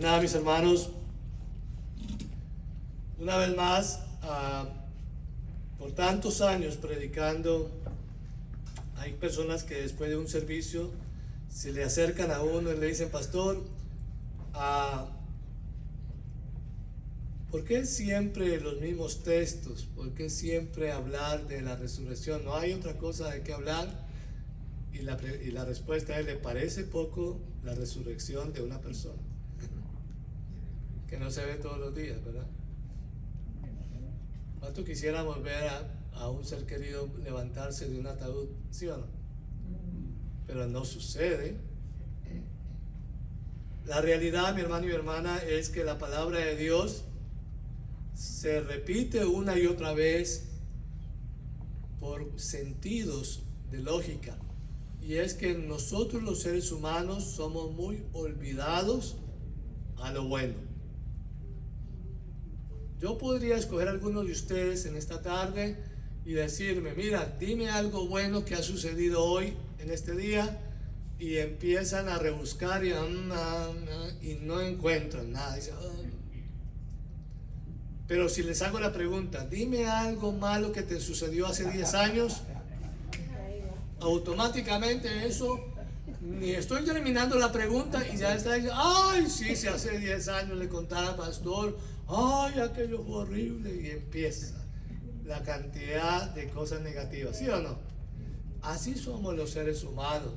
nada, mis hermanos, una vez más, por tantos años predicando, hay personas que después de un servicio se le acercan a uno y le dicen: pastor, ¿por qué siempre los mismos textos? ¿Por qué siempre hablar de la resurrección? ¿No hay otra cosa de qué hablar? Y la respuesta es: ¿le parece poco la resurrección de una persona? Que no se ve todos los días, ¿verdad? ¿Cuánto quisiéramos ver a un ser querido levantarse de un ataúd? ¿Sí o no? Pero no sucede. La realidad, mi hermano y mi hermana, es que la palabra de Dios se repite una y otra vez por sentidos de lógica. Y es que nosotros los seres humanos somos muy olvidados a lo bueno. Yo podría escoger a algunos de ustedes en esta tarde y decirme: mira, dime algo bueno que ha sucedido hoy, en este día, y empiezan a rebuscar y no encuentran nada. Dicen, pero si les hago la pregunta: dime algo malo que te sucedió hace 10 años, automáticamente eso, ni estoy terminando la pregunta y ya está diciendo: ay, sí, si hace 10 años le contaba al pastor, ay, aquello fue horrible, y empieza la cantidad de cosas negativas, ¿sí o no? Así somos los seres humanos.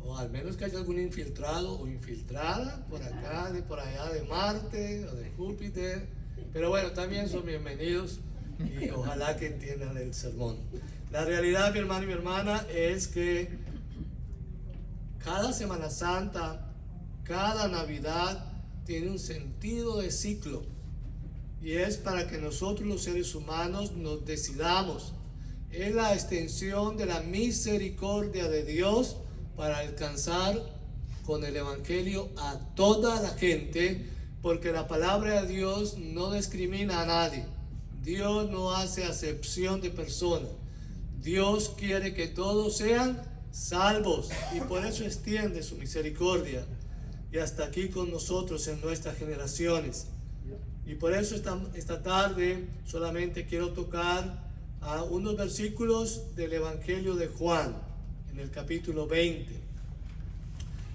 O al menos que haya algún infiltrado o infiltrada por acá, de por allá, de Marte o de Júpiter, pero bueno, también son bienvenidos y ojalá que entiendan el sermón. La realidad, mi hermano y mi hermana, es que cada Semana Santa, cada Navidad tiene un sentido de ciclo, y es para que nosotros los seres humanos nos decidamos. Es la extensión de la misericordia de Dios para alcanzar con el Evangelio a toda la gente, porque la palabra de Dios no discrimina a nadie. Dios no hace acepción de personas. Dios quiere que todos sean salvos, y por eso extiende su misericordia y hasta aquí con nosotros en nuestras generaciones. Y por eso esta tarde solamente quiero tocar a unos versículos del Evangelio de Juan, en el capítulo 20.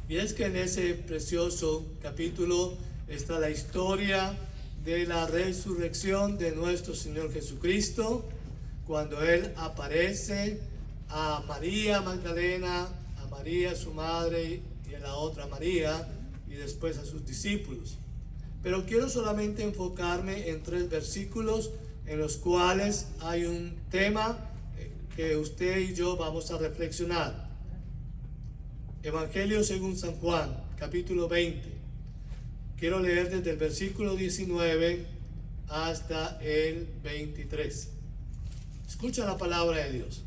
Y es que en ese precioso capítulo está la historia de la resurrección de nuestro Señor Jesucristo, cuando Él aparece a María Magdalena, a María su madre y a la otra María, y después a sus discípulos. Pero quiero solamente enfocarme en 3 versículos en los cuales hay un tema que usted y yo vamos a reflexionar. Evangelio según San Juan, capítulo 20. Quiero leer desde el versículo 19 hasta el 23. Escucha la palabra de Dios.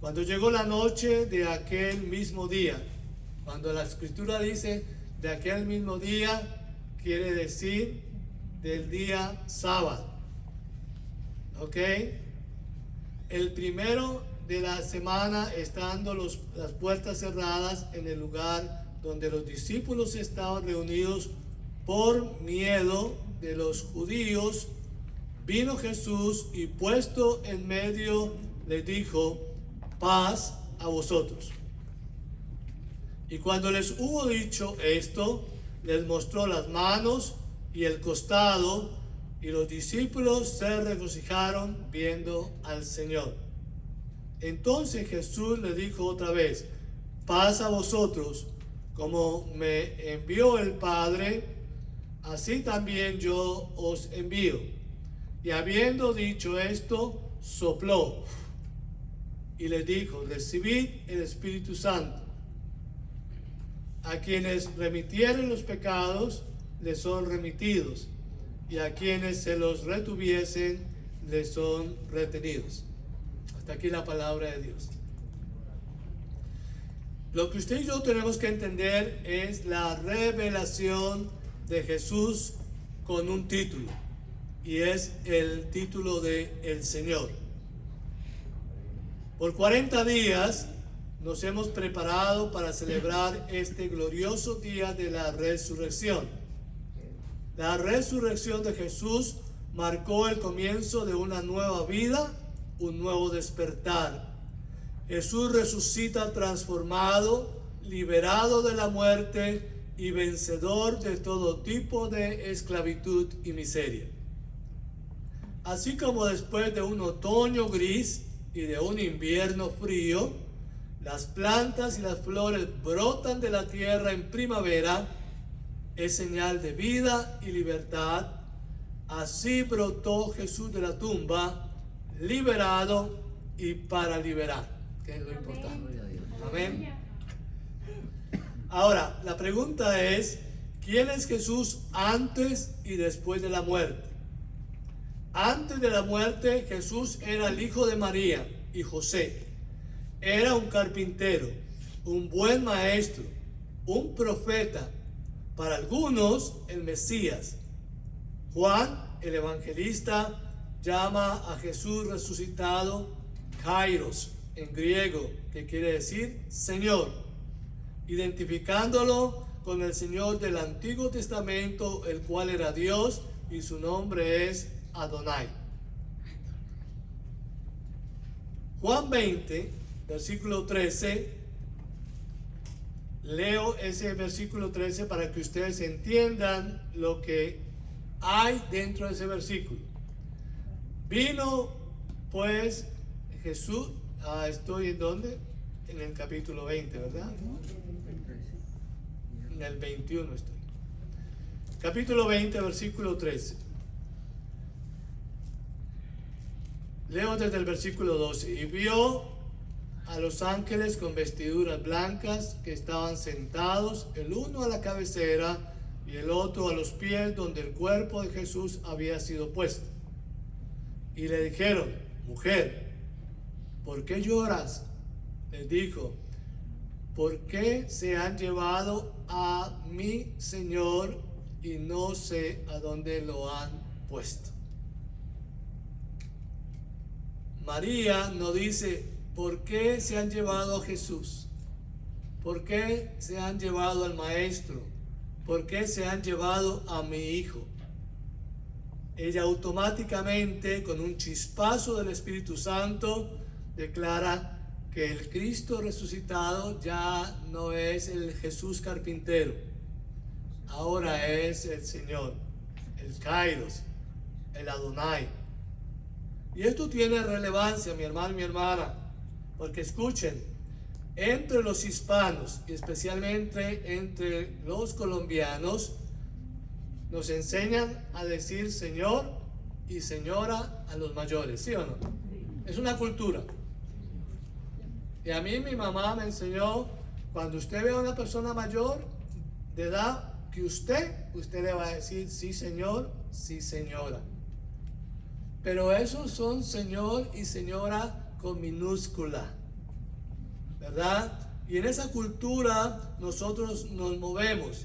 Cuando llegó la noche de aquel mismo día, cuando la escritura dice de aquel mismo día, quiere decir del día sábado. ¿Ok? El primero de la semana, estando las puertas cerradas en el lugar donde los discípulos estaban reunidos por miedo de los judíos, vino Jesús y puesto en medio les dijo: paz a vosotros. Y cuando les hubo dicho esto, les mostró las manos y el costado, y los discípulos se regocijaron viendo al Señor. Entonces Jesús les dijo otra vez: paz a vosotros. Como me envió el Padre, así también yo os envío. Y habiendo dicho esto, sopló y les dijo: recibid el Espíritu Santo. A quienes remitieren los pecados, les son remitidos, y a quienes se los retuviesen, les son retenidos. Hasta aquí la palabra de Dios. Lo que usted y yo tenemos que entender es la revelación de Jesús con un título, y es el título de el Señor. Por 40 días nos hemos preparado para celebrar este glorioso día de la resurrección. La resurrección de Jesús marcó el comienzo de una nueva vida, un nuevo despertar. Jesús resucita transformado, liberado de la muerte y vencedor de todo tipo de esclavitud y miseria. Así como después de un otoño gris y de un invierno frío, las plantas y las flores brotan de la tierra en primavera, es señal de vida y libertad. Así brotó Jesús de la tumba, liberado y para liberar, que es lo importante. Amén. Ahora, la pregunta es, ¿quién es Jesús antes y después de la muerte? Antes de la muerte, Jesús era el hijo de María y José. Era un carpintero, un buen maestro, un profeta, para algunos el Mesías. Juan, el evangelista, llama a Jesús resucitado Kairos, en griego, que quiere decir Señor, identificándolo con el Señor del Antiguo Testamento, el cual era Dios, y su nombre es Adonai. Juan 20, versículo 13. Leo ese versículo 13 para que ustedes entiendan lo que hay dentro de ese versículo. Vino pues Jesús, estoy en ¿dónde? En el capítulo 20, ¿verdad? En el 21 estoy. Capítulo 20, versículo 13. Leo desde el versículo 12. Y vio a los ángeles con vestiduras blancas que estaban sentados, el uno a la cabecera y el otro a los pies donde el cuerpo de Jesús había sido puesto. Y le dijeron: mujer, ¿por qué lloras? Les dijo: ¿por qué se han llevado a mi Señor y no sé a dónde lo han puesto? María no dice: ¿por qué se han llevado a Jesús? ¿Por qué se han llevado al Maestro? ¿Por qué se han llevado a mi hijo? Ella automáticamente, con un chispazo del Espíritu Santo, declara que el Cristo resucitado ya no es el Jesús carpintero, ahora es el Señor, el Kairos, el Adonai. Y esto tiene relevancia, mi hermano y mi hermana, porque escuchen, entre los hispanos y especialmente entre los colombianos, nos enseñan a decir señor y señora a los mayores, ¿sí o no? Es una cultura. Y a mí mi mamá me enseñó, cuando usted ve a una persona mayor de edad que usted le va a decir sí señor, sí señora. Pero esos son señor y señora con minúscula, ¿verdad? Y en esa cultura nosotros nos movemos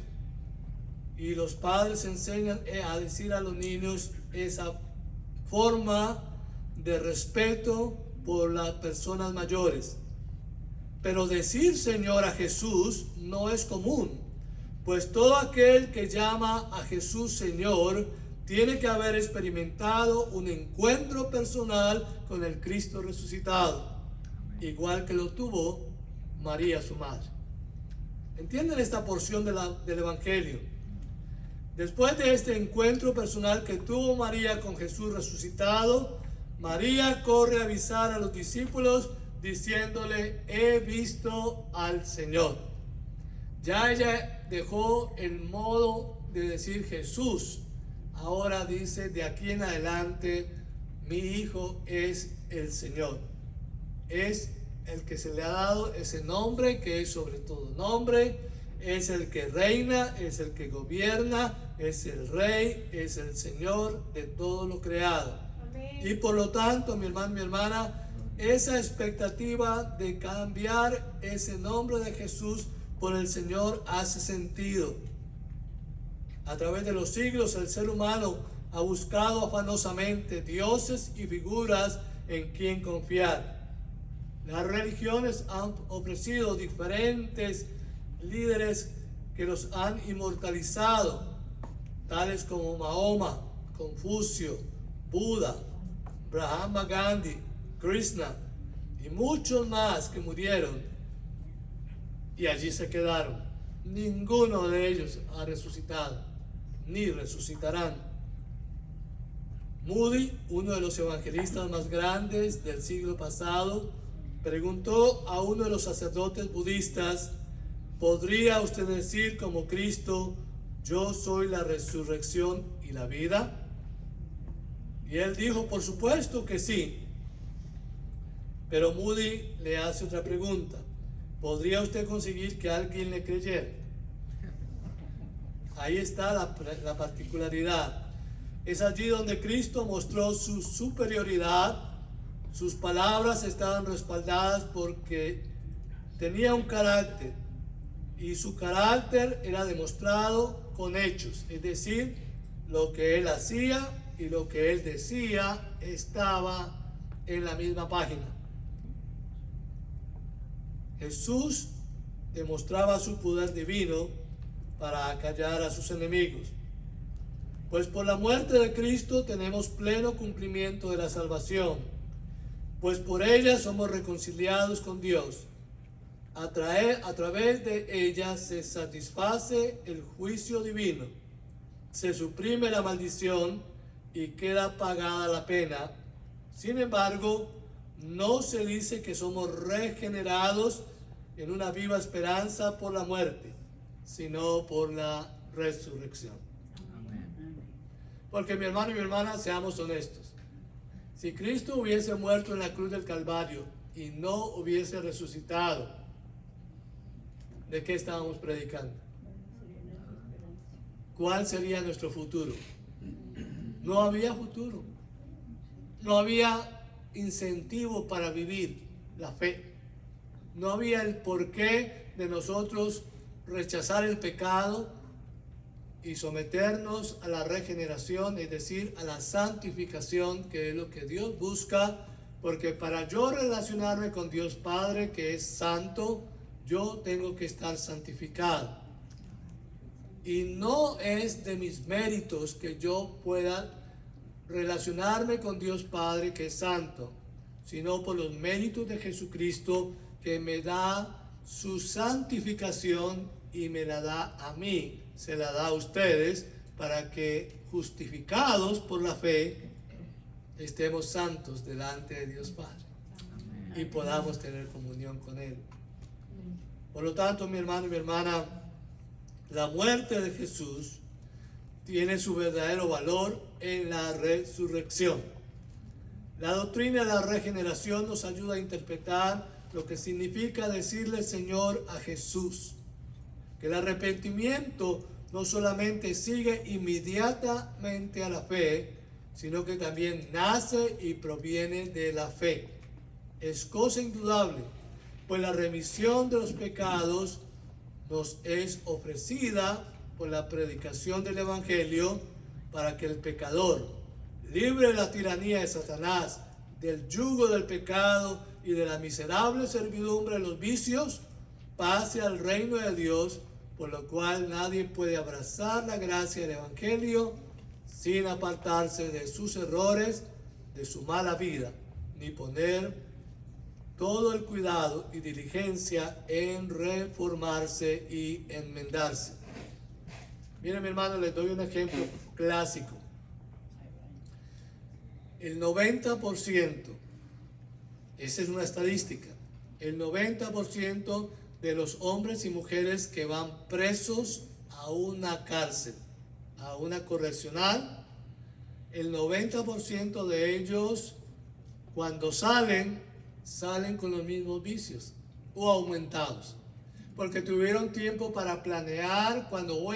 y los padres enseñan a decir a los niños esa forma de respeto por las personas mayores. Pero decir Señor a Jesús no es común, pues todo aquel que llama a Jesús Señor tiene que haber experimentado un encuentro personal con el Cristo resucitado, igual que lo tuvo María, su madre. ¿Entienden esta porción del Evangelio? Después de este encuentro personal que tuvo María con Jesús resucitado, María corre a avisar a los discípulos diciéndole: he visto al Señor. Ya ella dejó el modo de decir Jesús. Ahora dice: de aquí en adelante mi hijo es el Señor. Es el que se le ha dado ese nombre que es sobre todo nombre. Es el que reina, es el que gobierna, es el rey, es el Señor de todo lo creado. Amén. Y por lo tanto, mi hermano, mi hermana, esa expectativa de cambiar ese nombre de Jesús por el Señor hace sentido. A través de los siglos el ser humano ha buscado afanosamente dioses y figuras en quien confiar. Las religiones han ofrecido diferentes líderes que los han inmortalizado, tales como Mahoma, Confucio, Buda, Brahma Gandhi, Krishna y muchos más que murieron y allí se quedaron. Ninguno de ellos ha resucitado, ni resucitarán. Moody, uno de los evangelistas más grandes del siglo pasado, preguntó a uno de los sacerdotes budistas: ¿podría usted decir como Cristo, yo soy la resurrección y la vida? Y él dijo, por supuesto que sí. Pero Moody le hace otra pregunta: ¿podría usted conseguir que alguien le creyera? Ahí está la particularidad. Es allí donde Cristo mostró su superioridad. Sus palabras estaban respaldadas porque tenía un carácter, y su carácter era demostrado con hechos, es decir, lo que él hacía y lo que él decía estaba en la misma página. Jesús demostraba su poder divino para acallar a sus enemigos. Pues por la muerte de Cristo tenemos pleno cumplimiento de la salvación, pues por ella somos reconciliados con Dios. A través de ella se satisface el juicio divino, se suprime la maldición y queda pagada la pena. Sin embargo, no se dice que somos regenerados en una viva esperanza por la muerte, sino por la resurrección. Porque mi hermano y mi hermana, seamos honestos. Si Cristo hubiese muerto en la cruz del Calvario y no hubiese resucitado, ¿de qué estábamos predicando? ¿Cuál sería nuestro futuro? No había futuro. No había incentivo para vivir la fe. No había el porqué de nosotros rechazar el pecado y someternos a la regeneración, es decir, a la santificación, que es lo que Dios busca, porque para yo relacionarme con Dios Padre, que es santo, yo tengo que estar santificado. Y no es de mis méritos que yo pueda relacionarme con Dios Padre, que es santo, sino por los méritos de Jesucristo, que me da su santificación y me la da a mí, se la da a ustedes, para que justificados por la fe estemos santos delante de Dios Padre y podamos tener comunión con Él. Por lo tanto, mi hermano y mi hermana, la muerte de Jesús tiene su verdadero valor en la resurrección. La doctrina de la regeneración nos ayuda a interpretar lo que significa decirle Señor a Jesús. Que el arrepentimiento no solamente sigue inmediatamente a la fe, sino que también nace y proviene de la fe. Es cosa indudable, pues la remisión de los pecados nos es ofrecida por la predicación del Evangelio, para que el pecador, libre de la tiranía de Satanás, del yugo del pecado y de la miserable servidumbre de los vicios, pase al reino de Dios, por lo cual nadie puede abrazar la gracia del Evangelio sin apartarse de sus errores, de su mala vida, ni poner todo el cuidado y diligencia en reformarse y enmendarse. Miren, mi hermano, les doy un ejemplo clásico. El 90%, esa es una estadística, el 90% de los hombres y mujeres que van presos a una cárcel, a una correccional, el 90% de ellos, cuando salen con los mismos vicios o aumentados, porque tuvieron tiempo para planear: cuando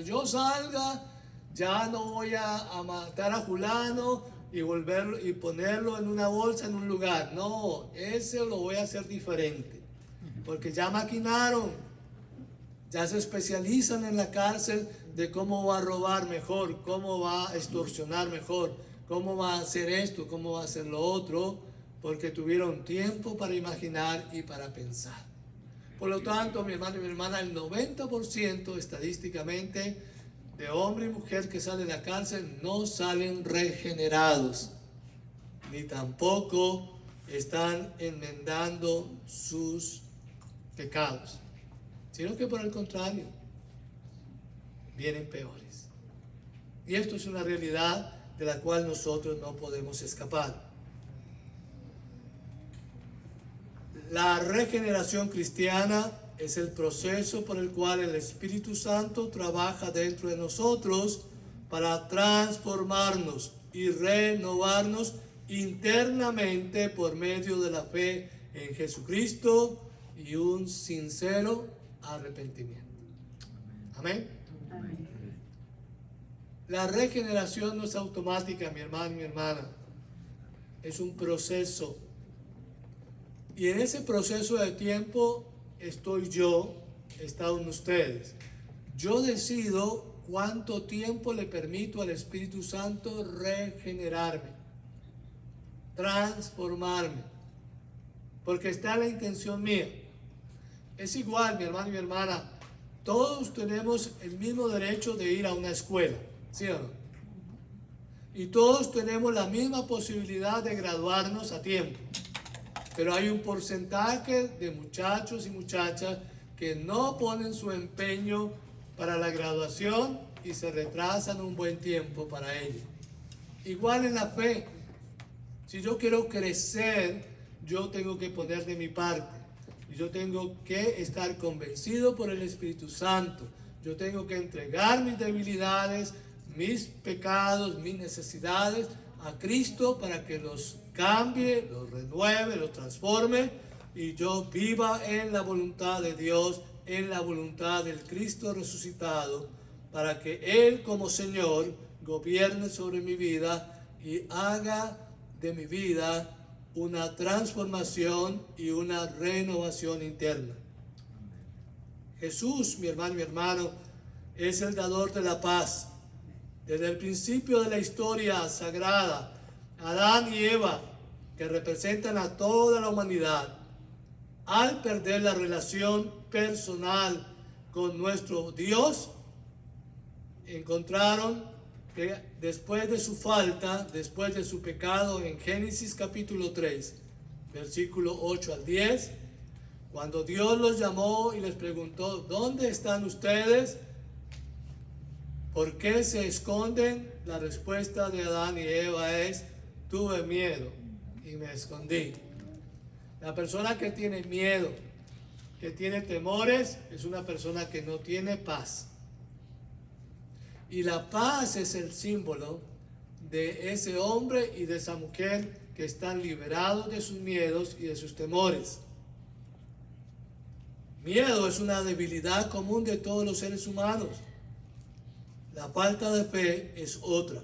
yo salga, ya no voy a matar a fulano y ponerlo en una bolsa en un lugar. No, ese lo voy a hacer diferente, porque ya maquinaron, ya se especializan en la cárcel de cómo va a robar mejor, cómo va a extorsionar mejor, cómo va a hacer esto, cómo va a hacer lo otro, porque tuvieron tiempo para imaginar y para pensar. Por lo tanto, mi hermano y mi hermana, el 90% estadísticamente de hombre y mujer que salen de la cárcel no salen regenerados, ni tampoco están enmendando sus pecados, sino que por el contrario, vienen peores. Y esto es una realidad de la cual nosotros no podemos escapar. La regeneración cristiana es el proceso por el cual el Espíritu Santo trabaja dentro de nosotros para transformarnos y renovarnos internamente por medio de la fe en Jesucristo y un sincero arrepentimiento. Amén. Amén. La regeneración no es automática, mi hermano y mi hermana. Es un proceso. Y en ese proceso de tiempo estoy yo, están ustedes. Yo decido cuánto tiempo le permito al Espíritu Santo regenerarme, transformarme, porque está la intención mía. Es igual, mi hermano y mi hermana, todos tenemos el mismo derecho de ir a una escuela, ¿sí o no? Y todos tenemos la misma posibilidad de graduarnos a tiempo. Pero hay un porcentaje de muchachos y muchachas que no ponen su empeño para la graduación y se retrasan un buen tiempo para ello. Igual en la fe, si yo quiero crecer, yo tengo que poner de mi parte. Y yo tengo que estar convencido por el Espíritu Santo. Yo tengo que entregar mis debilidades, mis pecados, mis necesidades a Cristo para que los cambie, los renueve, los transforme y yo viva en la voluntad de Dios, en la voluntad del Cristo resucitado, para que Él como Señor gobierne sobre mi vida y haga de mi vida una transformación y una renovación interna. Jesús, mi hermano, es el dador de la paz. Desde el principio de la historia sagrada, Adán y Eva, que representan a toda la humanidad, al perder la relación personal con nuestro Dios, encontraron que después de su falta, después de su pecado, en Génesis capítulo 3, versículo 8 al 10, cuando Dios los llamó y les preguntó, ¿dónde están ustedes? ¿Por qué se esconden? La respuesta de Adán y Eva es, tuve miedo y me escondí. La persona que tiene miedo, que tiene temores, es una persona que no tiene paz. Y la paz es el símbolo de ese hombre y de esa mujer que están liberados de sus miedos y de sus temores. Miedo es una debilidad común de todos los seres humanos. La falta de fe es otra.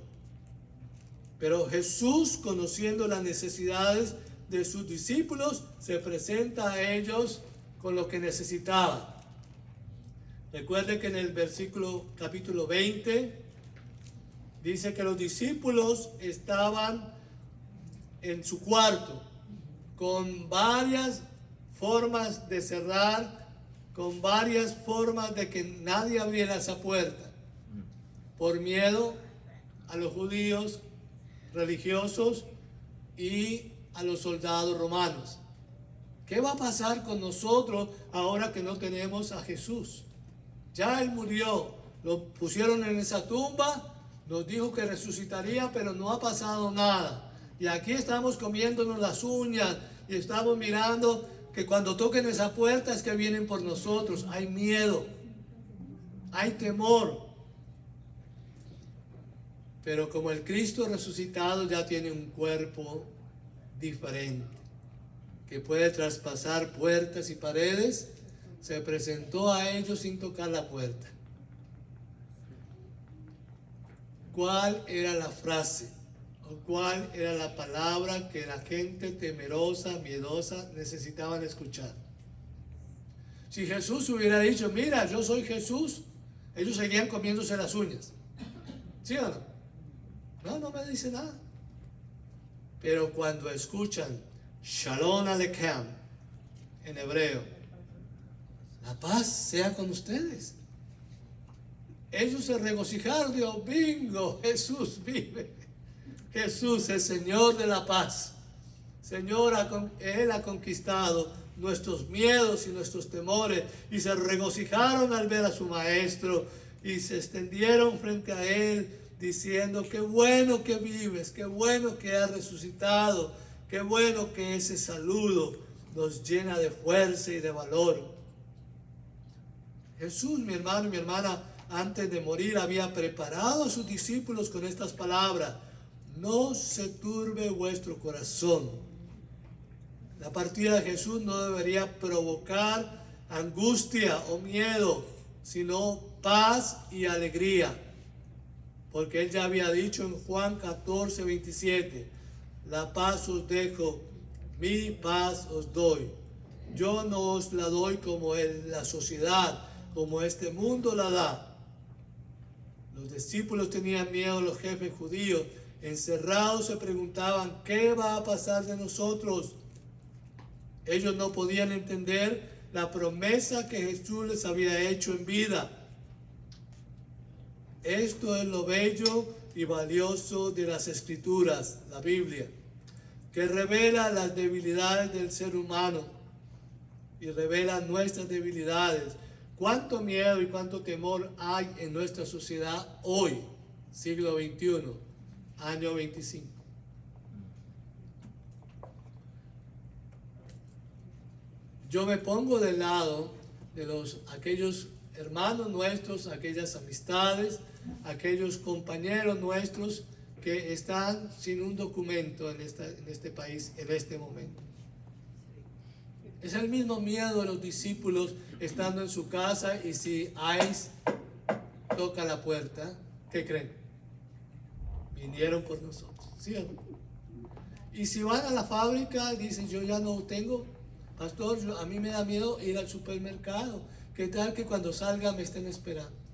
Pero Jesús, conociendo las necesidades de sus discípulos, se presenta a ellos con lo que necesitaban. Recuerde que en el capítulo 20, dice que los discípulos estaban en su cuarto, con varias formas de cerrar, con varias formas de que nadie abriera esa puerta, por miedo a los judíos religiosos y a los soldados romanos. ¿Qué va a pasar con nosotros ahora que no tenemos a Jesús? Ya Él murió, lo pusieron en esa tumba, nos dijo que resucitaría, pero no ha pasado nada. Y aquí estamos comiéndonos las uñas y estamos mirando que cuando toquen esa puerta es que vienen por nosotros. Hay miedo, hay temor. Pero como el Cristo resucitado ya tiene un cuerpo diferente, que puede traspasar puertas y paredes, se presentó a ellos sin tocar la puerta. ¿Cuál era la frase o cuál era la palabra que la gente temerosa, miedosa necesitaban escuchar? Si Jesús hubiera dicho, mira, yo soy Jesús, ellos seguían comiéndose las uñas. ¿Sí o no? No me dice nada. Pero cuando escuchan, Shalom Aleichem, en hebreo. La paz sea con ustedes. Ellos se regocijaron, dijo, bingo, Jesús vive. Jesús, el Señor de la paz. Señor, Él ha conquistado nuestros miedos y nuestros temores, y se regocijaron al ver a su maestro y se extendieron frente a Él diciendo, qué bueno que vives, qué bueno que has resucitado, qué bueno que ese saludo nos llena de fuerza y de valor. Jesús, mi hermano y mi hermana, antes de morir había preparado a sus discípulos con estas palabras: no se turbe vuestro corazón. La partida de Jesús no debería provocar angustia o miedo, sino paz y alegría. Porque Él ya había dicho en Juan 14, 27, la paz os dejo, mi paz os doy. Yo no os la doy como la sociedad, como este mundo la da. Los discípulos tenían miedo, los jefes judíos, encerrados, se preguntaban, ¿qué va a pasar de nosotros? Ellos no podían entender la promesa que Jesús les había hecho en vida. Esto es lo bello y valioso de las Escrituras, la Biblia, que revela las debilidades del ser humano y revela nuestras debilidades. Cuánto miedo y cuánto temor hay en nuestra sociedad hoy, siglo XXI, año 25. Yo me pongo del lado de aquellos hermanos nuestros, aquellas amistades, aquellos compañeros nuestros que están sin un documento en este país en este momento. Es el mismo miedo de los discípulos estando en su casa, y si ICE toca la puerta, ¿qué creen? Vinieron por nosotros, ¿sí o no? Y si van a la fábrica y dicen, yo ya no tengo, pastor, a mí me da miedo ir al supermercado. ¿Qué tal que cuando salga me estén esperando?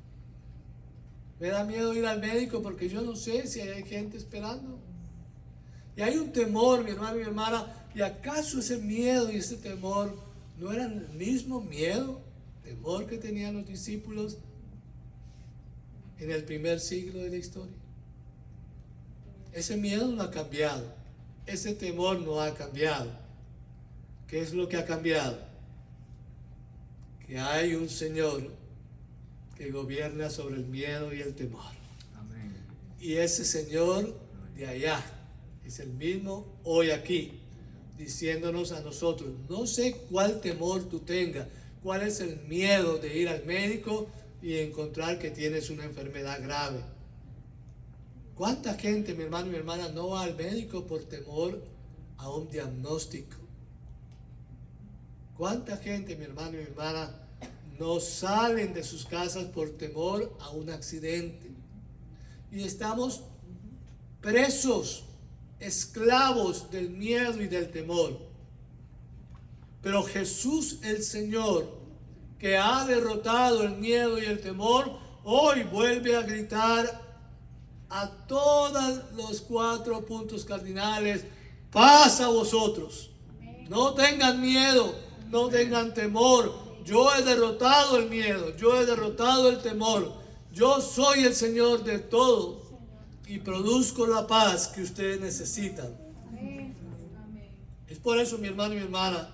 Me da miedo ir al médico porque yo no sé si hay gente esperando. Y hay un temor, mi hermano y mi hermana. ¿Y acaso ese miedo y ese temor no eran el mismo miedo, temor que tenían los discípulos en el primer siglo de la historia? Ese miedo no ha cambiado. Ese temor no ha cambiado. ¿Qué es lo que ha cambiado? Que hay un Señor que gobierna sobre el miedo y el temor. Amén. Y ese Señor de allá es el mismo hoy aquí, diciéndonos a nosotros, no sé cuál temor tú tengas, cuál es el miedo de ir al médico y encontrar que tienes una enfermedad grave. ¿Cuánta gente, mi hermano y mi hermana, no va al médico por temor a un diagnóstico? ¿Cuánta gente, mi hermano y mi hermana, no salen de sus casas por temor a un accidente? Y estamos presos, esclavos del miedo y del temor. Pero Jesús el Señor, que ha derrotado el miedo y el temor, hoy vuelve a gritar a todos los 4 puntos cardinales: paz a vosotros. No tengan miedo, no tengan temor. Yo he derrotado el miedo, yo he derrotado el temor. Yo soy el Señor de todo y produzco la paz que ustedes necesitan. Es por eso, mi hermano y mi hermana,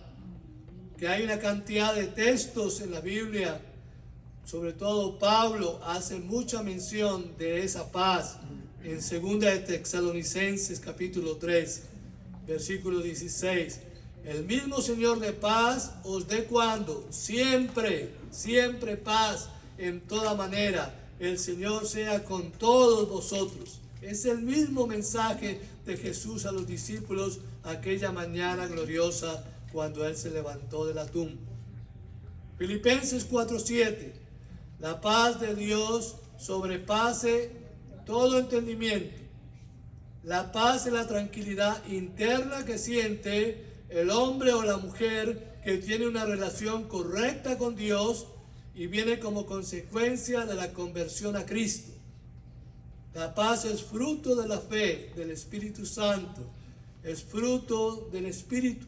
que hay una cantidad de textos en la Biblia, sobre todo Pablo hace mucha mención de esa paz en 2 de Tesalonicenses capítulo 3, versículo 16. El mismo Señor de paz os dé cuando, siempre, siempre paz en toda manera. El Señor sea con todos vosotros. Es el mismo mensaje de Jesús a los discípulos aquella mañana gloriosa cuando Él se levantó de la tumba. Filipenses 4:7. La paz de Dios sobrepase todo entendimiento. La paz y la tranquilidad interna que siente el hombre o la mujer que tiene una relación correcta con Dios y viene como consecuencia de la conversión a Cristo. La paz es fruto de la fe del Espíritu Santo. es fruto del Espíritu.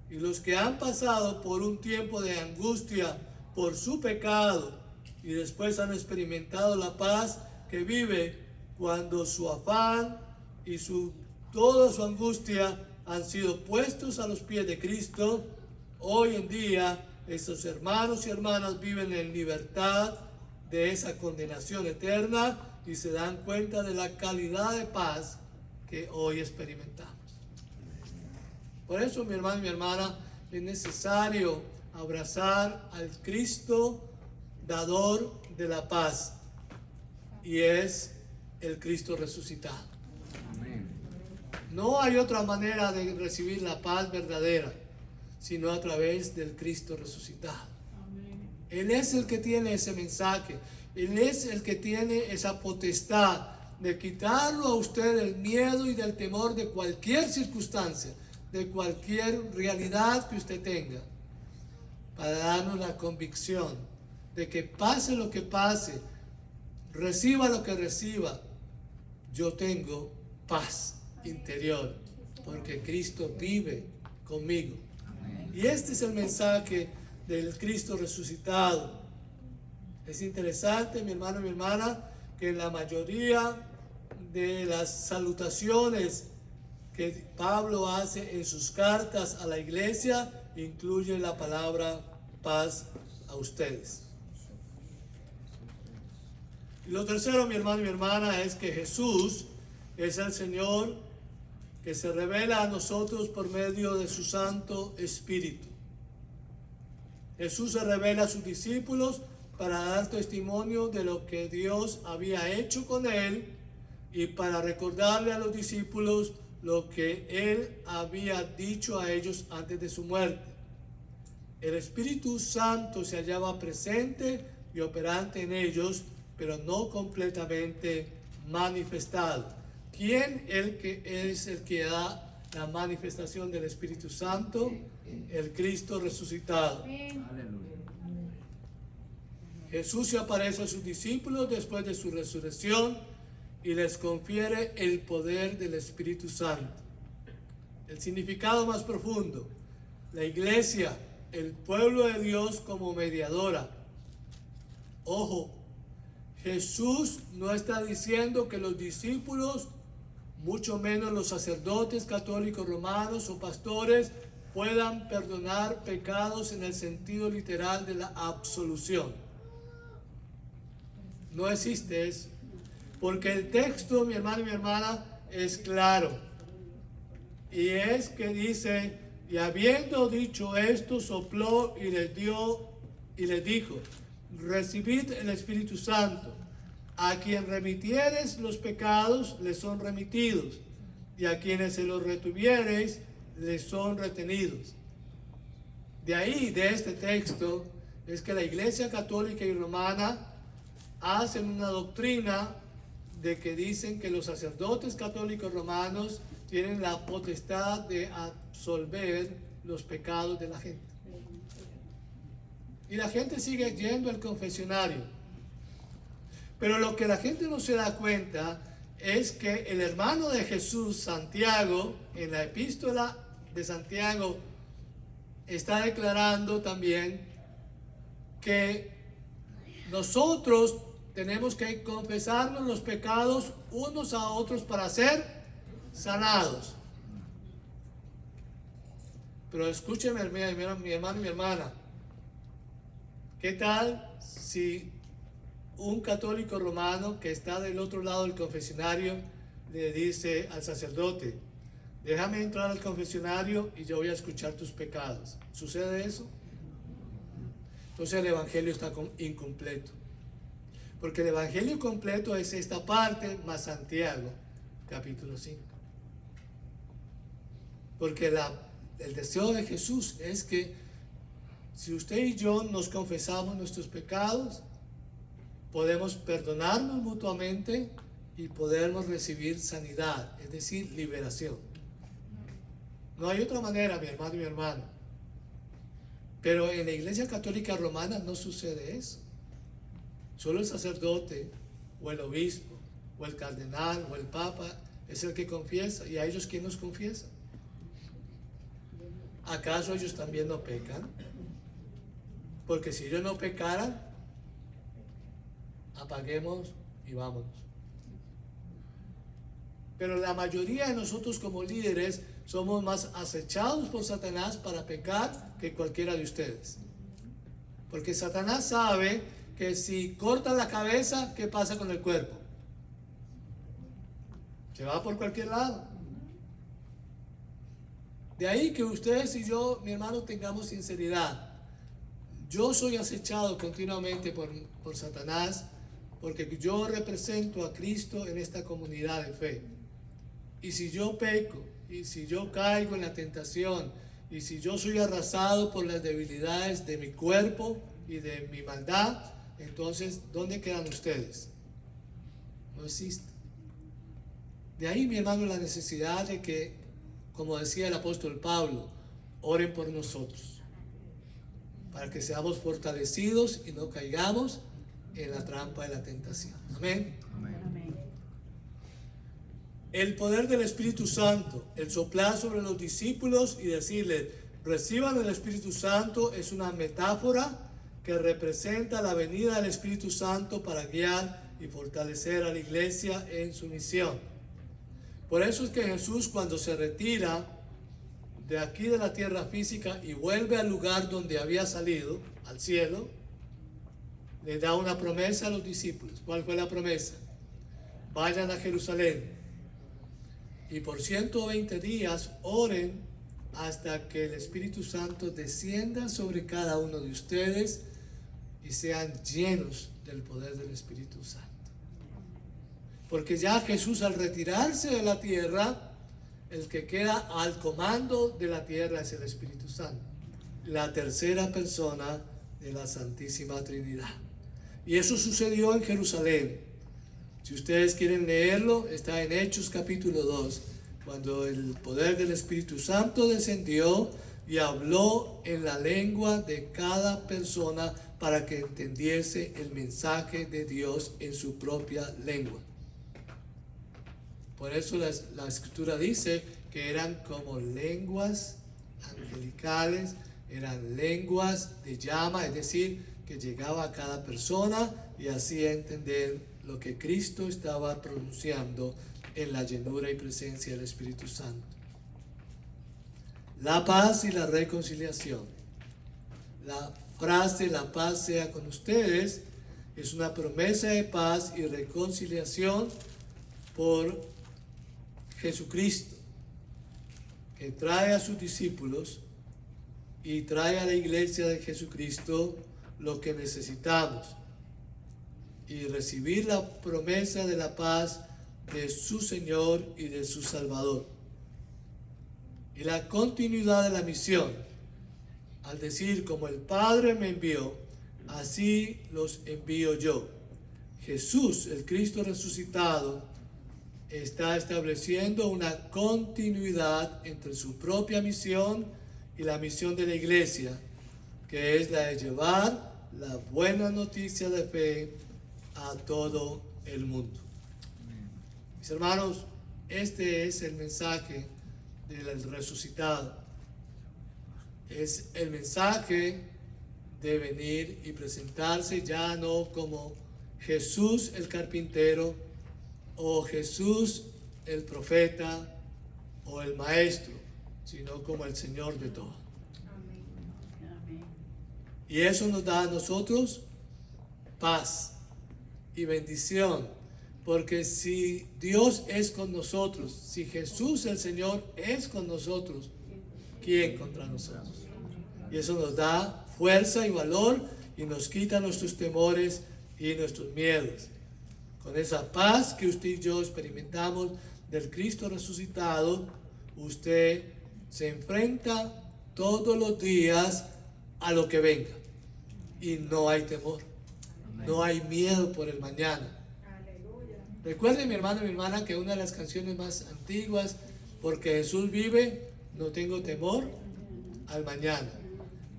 Y los que han pasado por un tiempo de angustia por su pecado y después han experimentado la paz que vive cuando su afán y toda su angustia han sido puestos a los pies de Cristo, hoy en día estos hermanos y hermanas viven en libertad de esa condenación eterna y se dan cuenta de la calidad de paz que hoy experimentamos. Por eso, mi hermano y mi hermana, es necesario abrazar al Cristo dador de la paz, y es el Cristo resucitado. Amén. No hay otra manera de recibir la paz verdadera sino a través del Cristo resucitado. Él es el que tiene ese mensaje. Él es el que tiene esa potestad de quitarlo a usted del miedo y del temor de cualquier circunstancia, de cualquier realidad que usted tenga, para darnos la convicción de que pase lo que pase, reciba lo que reciba, yo tengo paz interior, porque Cristo vive conmigo. Y este es el mensaje del Cristo resucitado. Es interesante, mi hermano y mi hermana, que en la mayoría de las salutaciones que Pablo hace en sus cartas a la iglesia, incluye la palabra paz a ustedes. Y lo tercero, mi hermano y mi hermana, es que Jesús es el Señor que se revela a nosotros por medio de su Santo Espíritu. Jesús se revela a sus discípulos para dar testimonio de lo que Dios había hecho con él y para recordarle a los discípulos lo que él había dicho a ellos antes de su muerte. El Espíritu Santo se hallaba presente y operante en ellos, pero no completamente manifestado. ¿Quién es el que da la manifestación del Espíritu Santo? El Cristo resucitado. Aleluya. Jesús se aparece a sus discípulos después de su resurrección y les confiere el poder del Espíritu Santo. El significado más profundo: la iglesia, el pueblo de Dios como mediadora. Ojo, Jesús no está diciendo que los discípulos, mucho menos los sacerdotes católicos romanos o pastores, puedan perdonar pecados en el sentido literal de la absolución. No existe eso, porque el texto, mi hermano y mi hermana, es claro, y es que dice: y habiendo dicho esto, sopló y les dio y les dijo: recibid el Espíritu Santo. A quien remitiereis los pecados, les son remitidos, y a quienes se los retuviereis, les son retenidos. De ahí, de este texto, es que la Iglesia Católica y Romana hacen una doctrina de que dicen que los sacerdotes católicos romanos tienen la potestad de absolver los pecados de la gente. Y la gente sigue yendo al confesionario. Pero lo que la gente no se da cuenta es que el hermano de Jesús, Santiago, en la epístola de Santiago, está declarando también que nosotros tenemos que confesarnos los pecados unos a otros para ser sanados. Pero escúcheme, mi hermano y mi hermana, ¿qué tal si un católico romano que está del otro lado del confesionario le dice al sacerdote: déjame entrar al confesionario y yo voy a escuchar tus pecados? ¿Sucede eso? Entonces el evangelio está incompleto, porque el evangelio completo es esta parte más Santiago capítulo 5, porque el deseo de Jesús es que si usted y yo nos confesamos nuestros pecados, podemos perdonarnos mutuamente y podemos recibir sanidad, es decir, liberación. No hay otra manera, mi hermano y mi hermana. Pero en la Iglesia Católica Romana no sucede eso. Solo el sacerdote, o el obispo, o el cardenal, o el papa, es el que confiesa. ¿Y a ellos quién nos confiesa? ¿Acaso ellos también no pecan? Porque si ellos no pecaran, apaguemos y vámonos. Pero la mayoría de nosotros como líderes somos más acechados por Satanás para pecar que cualquiera de ustedes. Porque Satanás sabe que si corta la cabeza, ¿qué pasa con el cuerpo? Se va por cualquier lado. De ahí que ustedes y yo, mi hermano, tengamos sinceridad. Yo soy acechado continuamente por Satanás porque yo represento a Cristo en esta comunidad de fe. Y si yo peco, y si yo caigo en la tentación, y si yo soy arrasado por las debilidades de mi cuerpo y de mi maldad, entonces, ¿dónde quedan ustedes? No existe. De ahí, mi hermano, la necesidad de que, como decía el apóstol Pablo, oren por nosotros, para que seamos fortalecidos y no caigamos en la trampa de la tentación. Amén. Amén. El poder del Espíritu Santo, el soplar sobre los discípulos y decirles, reciban el Espíritu Santo, es una metáfora que representa la venida del Espíritu Santo para guiar y fortalecer a la iglesia en su misión. Por eso es que Jesús, cuando se retira de aquí de la tierra física y vuelve al lugar donde había salido, al cielo, le da una promesa a los discípulos. ¿Cuál fue la promesa? Vayan a Jerusalén y por 120 días oren hasta que el Espíritu Santo descienda sobre cada uno de ustedes y sean llenos del poder del Espíritu Santo. Porque ya Jesús, al retirarse de la tierra, el que queda al comando de la tierra es el Espíritu Santo, la tercera persona de la Santísima Trinidad. Y eso sucedió en Jerusalén. Si ustedes quieren leerlo, está en Hechos capítulo 2, cuando el poder del Espíritu Santo descendió y habló en la lengua de cada persona para que entendiese el mensaje de Dios en su propia lengua. Por eso la Escritura dice que eran como lenguas angelicales, eran lenguas de llama, es decir, que llegaba a cada persona y hacía entender lo que Cristo estaba pronunciando en la llenura y presencia del Espíritu Santo. La paz y la reconciliación. La frase "la paz sea con ustedes" es una promesa de paz y reconciliación por Jesucristo, que trae a sus discípulos y trae a la iglesia de Jesucristo lo que necesitamos, y recibir la promesa de la paz de su Señor y de su Salvador. Y la continuidad de la misión, al decir, como el Padre me envió, así los envío yo. Jesús, el Cristo resucitado, está estableciendo una continuidad entre su propia misión y la misión de la iglesia, que es la de llevar la buena noticia de fe a todo el mundo. Mis hermanos, este es el mensaje del resucitado. Es el mensaje de venir y presentarse ya no como Jesús el carpintero, o Jesús el profeta, o el maestro, sino como el Señor de todo. Y eso nos da a nosotros paz y bendición, porque si Dios es con nosotros, si Jesús el Señor es con nosotros, ¿quién contra nosotros? Y eso nos da fuerza y valor y nos quita nuestros temores y nuestros miedos. Con esa paz que usted y yo experimentamos del Cristo resucitado, usted se enfrenta todos los días a lo que venga y no hay temor, no hay miedo por el mañana. Recuerden, mi hermano y mi hermana, que una de las canciones más antiguas, porque Jesús vive, no tengo temor al mañana,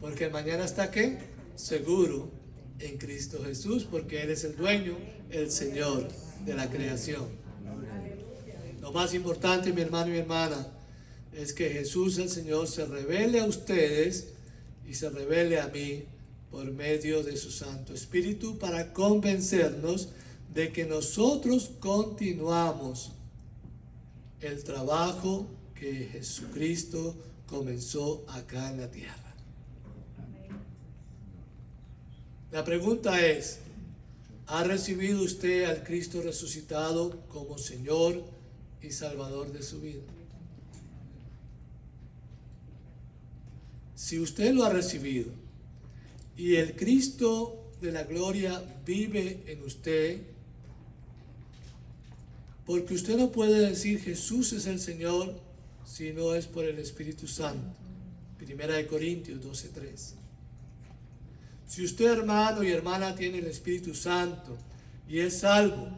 porque el mañana está ¿qué? Seguro en Cristo Jesús, porque Él es el dueño, el Señor de la creación. Lo más importante, mi hermano y mi hermana, es que Jesús el Señor se revele a ustedes y se revele a mí por medio de su Santo Espíritu para convencernos de que nosotros continuamos el trabajo que Jesucristo comenzó acá en la tierra. La pregunta es, ¿ha recibido usted al Cristo resucitado como Señor y Salvador de su vida? Si usted lo ha recibido y el Cristo de la gloria vive en usted, porque usted no puede decir Jesús es el Señor si no es por el Espíritu Santo. 1 Corintios 12:3. Si usted, hermano y hermana, tiene el Espíritu Santo y es salvo,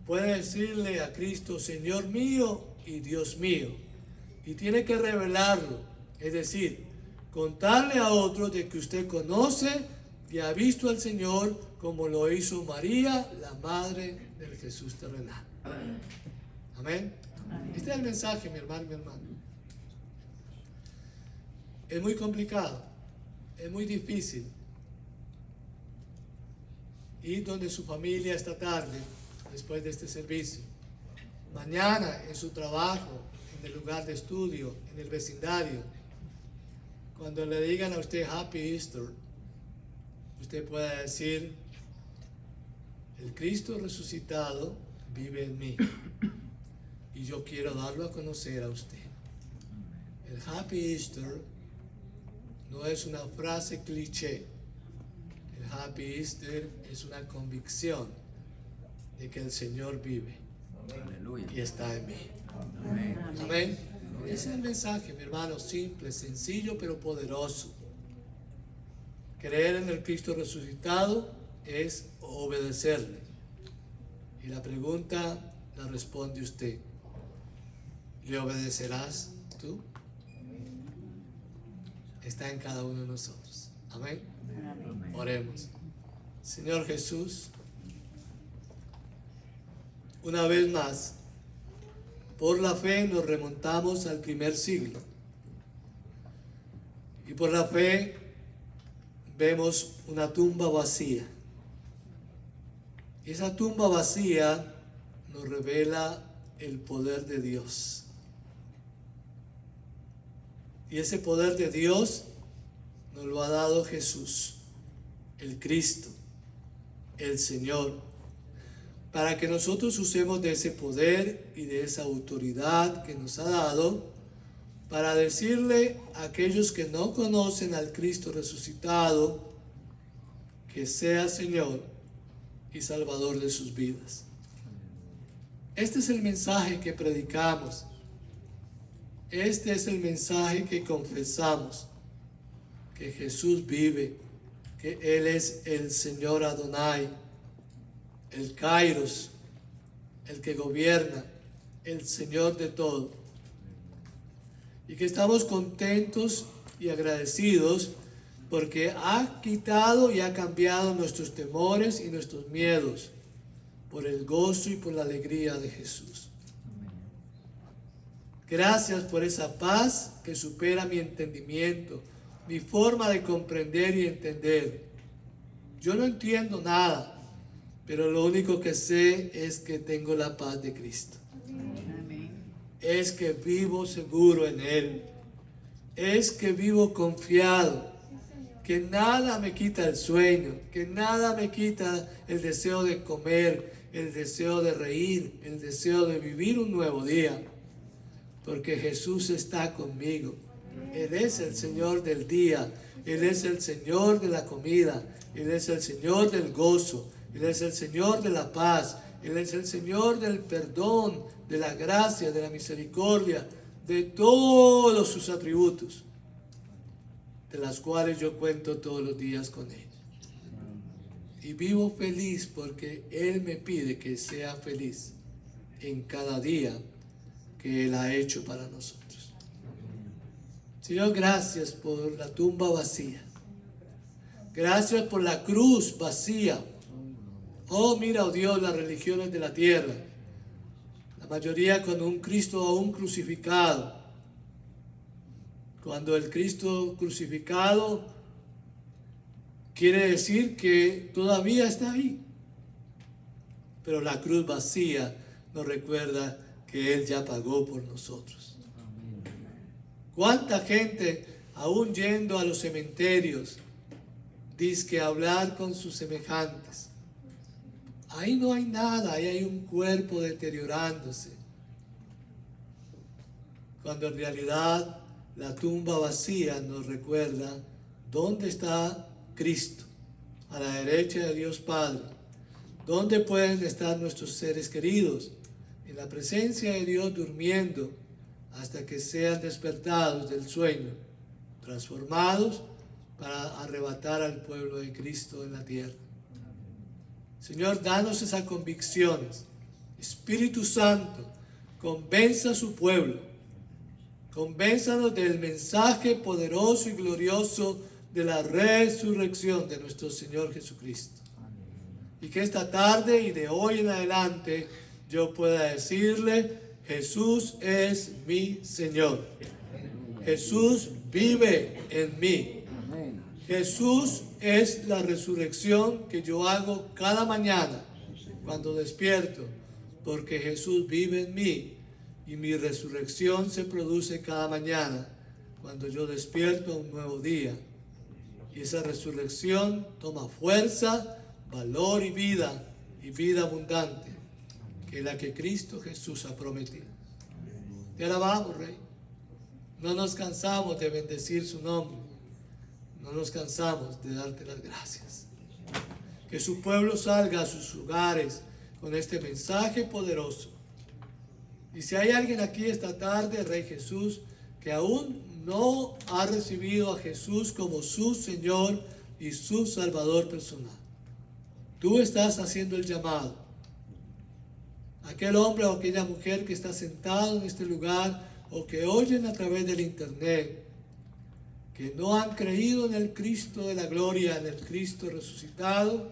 puede decirle a Cristo, Señor mío y Dios mío, y tiene que revelarlo, es decir, contarle a otros de que usted conoce y ha visto al Señor como lo hizo María, la madre del Jesús terrenal. Amén. Este es el mensaje, mi hermano y mi hermana. Es muy complicado, es muy difícil ir donde su familia esta tarde, después de este servicio, mañana en su trabajo, en el lugar de estudio, en el vecindario. Cuando le digan a usted Happy Easter, usted puede decir, el Cristo resucitado vive en mí y yo quiero darlo a conocer a usted. El Happy Easter no es una frase cliché. El Happy Easter es una convicción de que el Señor vive y está en mí. Amén. Amén. Ese es el mensaje, mi hermano, simple, sencillo, pero poderoso. Creer en el Cristo resucitado es obedecerle. Y la pregunta la responde usted. ¿Le obedecerás tú? Está en cada uno de nosotros. Amén. Oremos. Señor Jesús, una vez más, por la fe nos remontamos al primer siglo. Y por la fe vemos una tumba vacía. Y esa tumba vacía nos revela el poder de Dios. Y ese poder de Dios nos lo ha dado Jesús, el Cristo, el Señor, para que nosotros usemos de ese poder y de esa autoridad que nos ha dado para decirle a aquellos que no conocen al Cristo resucitado que sea Señor y Salvador de sus vidas. Este es el mensaje que predicamos. Este es el mensaje que confesamos, que Jesús vive, que Él es el Señor Adonai, el Kairos, el que gobierna, el Señor de todo. Y que estamos contentos y agradecidos porque ha quitado y ha cambiado nuestros temores y nuestros miedos por el gozo y por la alegría de Jesús. Gracias por esa paz que supera mi entendimiento, mi forma de comprender y entender. Yo no entiendo nada, pero lo único que sé es que tengo la paz de Cristo. Es que vivo seguro en Él. Es que vivo confiado. Que nada me quita el sueño, que nada me quita el deseo de comer, el deseo de reír, el deseo de vivir un nuevo día. Porque Jesús está conmigo. Él es el Señor del día. Él es el Señor de la comida. Él es el Señor del gozo. Él es el Señor de la paz. Él es el Señor del perdón, de la gracia, de la misericordia, de todos sus atributos, de las cuales yo cuento todos los días con Él. Y vivo feliz porque Él me pide que sea feliz en cada día que Él ha hecho para nosotros. Señor, gracias por la tumba vacía. Gracias por la cruz vacía. Oh, mira, oh Dios, las religiones de la tierra, La mayoría con un Cristo aún crucificado. Cuando el Cristo crucificado quiere decir que todavía está ahí. Pero la cruz vacía nos recuerda que Él ya pagó por nosotros. ¿Cuánta gente, aún yendo a los cementerios, dice hablar con sus semejantes? Ahí no hay nada, ahí hay un cuerpo deteriorándose. Cuando en realidad la tumba vacía nos recuerda dónde está Cristo, a la derecha de Dios Padre. ¿Dónde pueden estar nuestros seres queridos? En la presencia de Dios durmiendo hasta que sean despertados del sueño, transformados para arrebatar al pueblo de Cristo en la tierra. Señor, danos esas convicciones. Espíritu Santo, convenza a su pueblo. Convénzanos del mensaje poderoso y glorioso de la resurrección de nuestro Señor Jesucristo. Y que esta tarde y de hoy en adelante yo pueda decirle: Jesús es mi Señor. Jesús vive en mí. Jesús es la resurrección que yo hago cada mañana cuando despierto, porque Jesús vive en mí y mi resurrección se produce cada mañana cuando yo despierto a un nuevo día. Y esa resurrección toma fuerza, valor y vida abundante, que es la que Cristo Jesús ha prometido. Te alabamos, Rey. No nos cansamos de bendecir su nombre. No nos cansamos de darte las gracias. Que su pueblo salga a sus hogares con este mensaje poderoso. Y si hay alguien aquí esta tarde, Rey Jesús, que aún no ha recibido a Jesús como su Señor y su Salvador personal, tú estás haciendo el llamado. Aquel hombre o aquella mujer que está sentado en este lugar o que oyen a través del internet, que no han creído en el Cristo de la gloria, en el Cristo resucitado,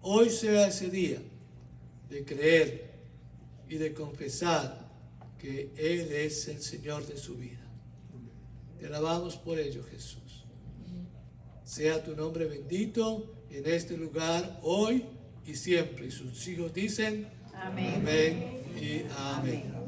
hoy sea ese día de creer y de confesar que Él es el Señor de su vida. Te alabamos por ello, Jesús. Sea tu nombre bendito en este lugar hoy y siempre. Y sus hijos dicen: amén, amén y amén.